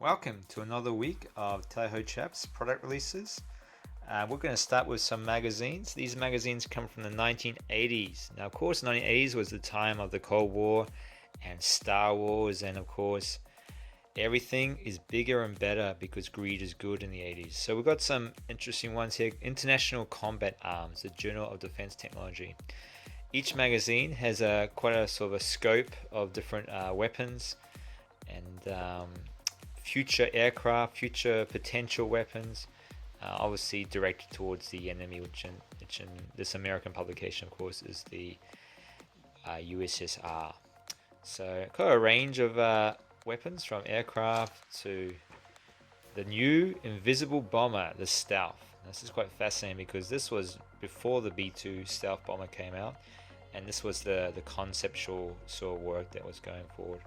Welcome to another week of Tally Chaps product releases. We're going to start with some magazines. These magazines come from the 1980s. Now, of course, the 1980s was the time of the Cold War and Star Wars, and of course, everything is bigger and better because greed is good in the 80s. So we've got some interesting ones here. International Combat Arms, the Journal of Defense Technology. Each magazine has quite a sort of a scope of different weapons and future aircraft, future potential weapons, obviously directed towards the enemy, which in this American publication, of course, is the USSR. So got a range of weapons from aircraft to the new invisible bomber, the Stealth. This is quite fascinating because this was before the B-2 stealth bomber came out, and this was the conceptual sort of work that was going forward.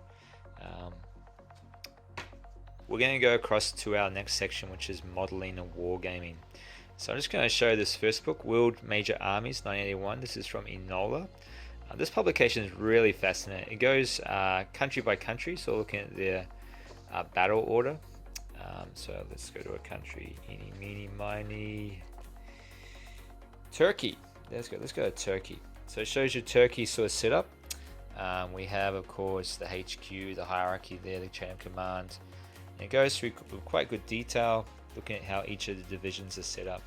We're going to go across to our next section, which is modeling and wargaming. So I'm just going to show this first book, World Major Armies 1981. This is from Enola. This publication is really fascinating. It goes country by country, so looking at their battle order. So let's go to a country, eeny, meeny, miny, Turkey. Let's go to Turkey. So it shows you Turkey sort of setup. We have, of course, the HQ, the hierarchy there, the chain of command. And it goes through with quite good detail, looking at how each of the divisions are set up.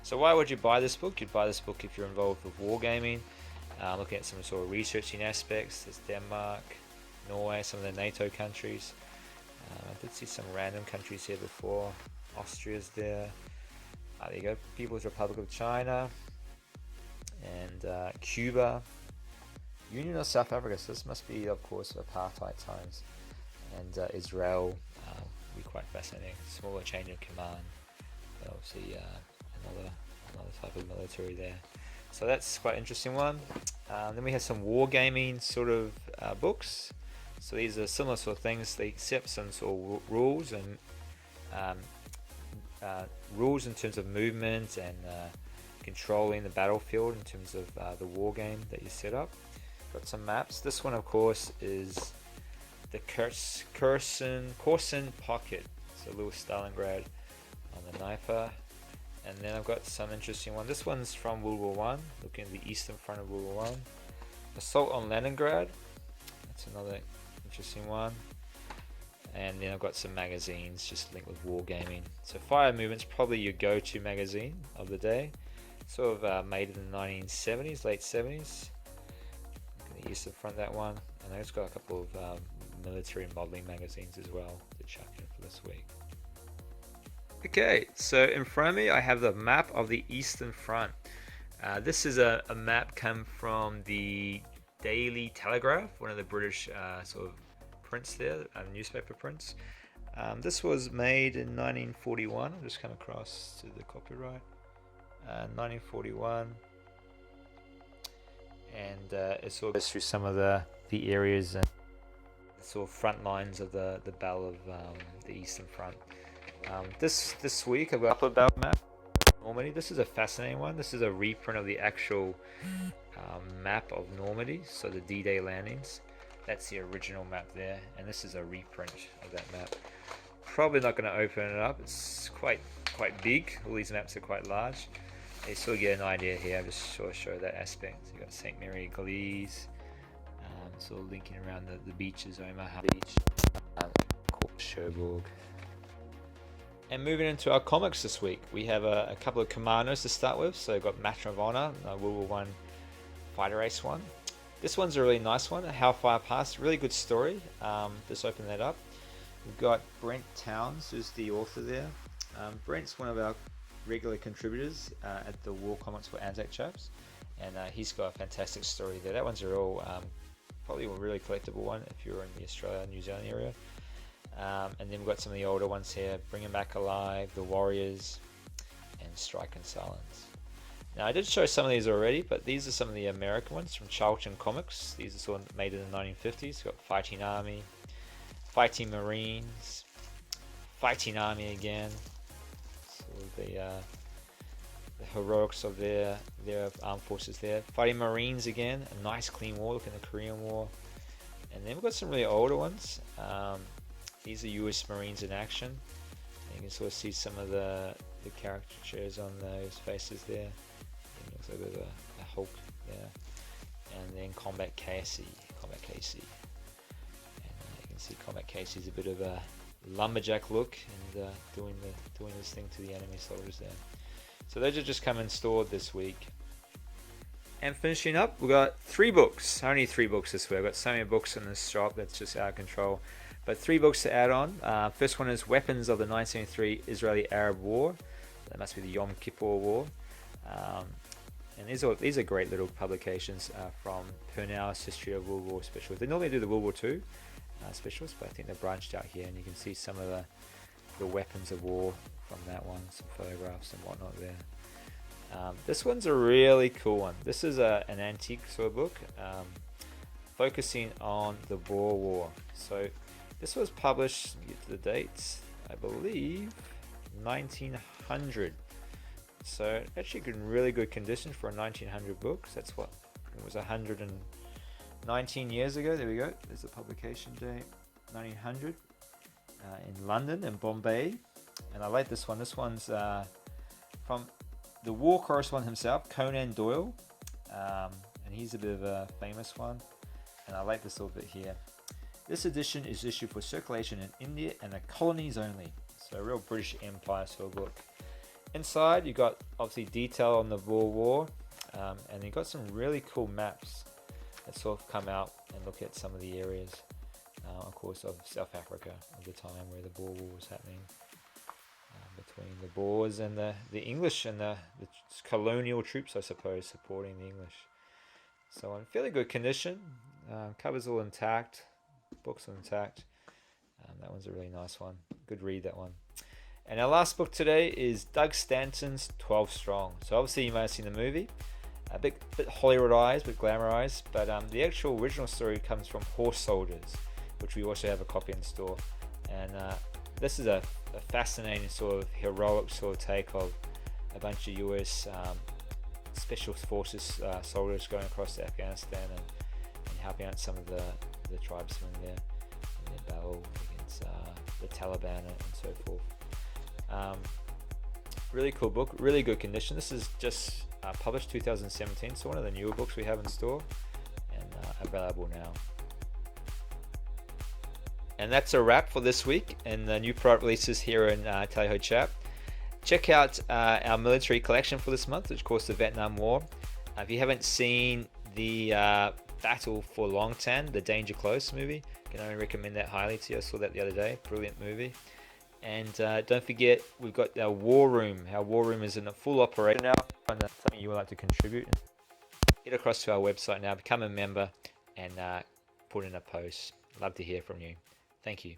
So why would you buy this book? You'd buy this book if you're involved with wargaming, looking at some sort of researching aspects. There's Denmark, Norway, some of the NATO countries. I did see some random countries here before. Austria's there. There you go. People's Republic of China and Cuba. Union of South Africa. So this must be, of course, apartheid times. And Israel will be quite fascinating. Smaller chain of command. But obviously, another type of military there. So that's quite an interesting one. Then we have some wargaming sort of books. So these are similar sort of things. They set some sort of rules and rules in terms of movement and controlling the battlefield in terms of the war game that you set up. Got some maps. This one, of course, is the Korsun Pocket. So little Stalingrad on the Dnieper. And then I've got some interesting one. This one's from World War One, looking at the eastern front of World War One. Assault on Leningrad. That's another interesting one. And then I've got some magazines just linked with wargaming. So Fire Movement's probably your go-to magazine of the day. Sort of made in the 1970s, late 70s. Look at the eastern front, that one. And it's got a couple of military modeling magazines as well to chuck in for this week. Okay, so in front of me I have the map of the Eastern Front. This is a map come from the Daily Telegraph, one of the British sort of prints there, newspaper prints. This was made in 1941. I'll just come across to the copyright. 1941. And it sort of goes through some of the areas and sort of front lines of the Battle of the Eastern Front. This week I've got a battle map. Normandy. This is a fascinating one. This is a reprint of the actual map of Normandy, so the D-Day landings. That's the original map there, and this is a reprint of that map. Probably not going to open it up. It's quite big. All these maps are quite large. You still get an idea here. I'll just sort of show that aspect. So you've got St. Mary Eglise, sort of linking around the beaches, Omaha Beach, of course Cherbourg. And moving into our comics this week, we have a couple of commandos to start with. So we've got Master of Honor, World War One Fighter Ace one. This one's a really nice one, Hellfire Pass, really good story. Just open that up. We've got Brent Towns, who's the author there. Brent's one of our regular contributors at the War Comics for Anzac Chaps, and he's got a fantastic story there. That one's a real, probably a really collectible one if you're in the Australia, New Zealand area. And then we've got some of the older ones here, Bring 'Em Back Alive, The Warriors, and Strike and Silence. Now I did show some of these already, but these are some of the American ones from Charlton Comics. These are sort of made in the 1950s. We've got Fighting Army, Fighting Marines, Fighting Army again. Sort of the heroics of their armed forces there. Fighting Marines again, a nice clean war, look in the Korean War. And then we've got some really older ones. These are US Marines in action. And you can sort of see some of the caricatures on those faces there. It looks like a bit of a Hulk there. And then Combat Casey. And you can see Combat Casey's a bit of a lumberjack look and doing this thing to the enemy soldiers there. So those are just coming stored this week. And finishing up, we've got 3 books. Only 3 books this week. I've got so many books in this shop that's just out of control. But 3 books to add on. First one is Weapons of the 1973 Israeli-Arab War. That must be the Yom Kippur War. And these are great little publications from Purnell's History of World War Specials. They normally do the World War II specials, but I think they're branched out here, and you can see some of the weapons of war from that one, some photographs and whatnot there. This one's a really cool one. This is an antique sort of book, focusing on the Boer War. So this was published, get to the dates, I believe 1900. So actually in really good condition for a 1900 book. So that's what it was, 119 years ago. There we go. There's the publication date, 1900, in London and Bombay. And I like this one. This one's from the war correspondent himself, Conan Doyle, and he's a bit of a famous one. And I like this little bit here. This edition is issued for circulation in India and the colonies only. So a real British Empire sort of book. Inside, you got obviously detail on the Boer War, and you got some really cool maps that sort of come out and look at some of the areas, of course, of South Africa at the time where the Boer War was happening, between the Boers and the English and the colonial troops, I suppose, supporting the English. So in fairly good condition, covers all intact, books are intact. That one's a really nice one. Good read, that one. And our last book today is Doug Stanton's 12 Strong. So obviously you might have seen the movie, a bit Hollywoodized, bit glamorized, but the actual original story comes from Horse Soldiers, which we also have a copy in the store. And this is a fascinating sort of heroic sort of take of a bunch of US special forces soldiers going across Afghanistan and helping out some of the tribesmen there in their battle against the Taliban and so forth. Really cool book, really good condition. This is just published 2017, so one of the newer books we have in store and available now. And that's a wrap for this week and the new product releases here in Tally Ho Chat. Check out our military collection for this month, which of course the Vietnam War. If you haven't seen the Battle for Long Tan, the Danger Close movie, I can only recommend that highly to you. I saw that the other day, brilliant movie. And don't forget, we've got our War Room. Our War Room is in a full operation now. And that's something you would like to contribute. Get across to our website now, become a member, and put in a post. Love to hear from you. Thank you.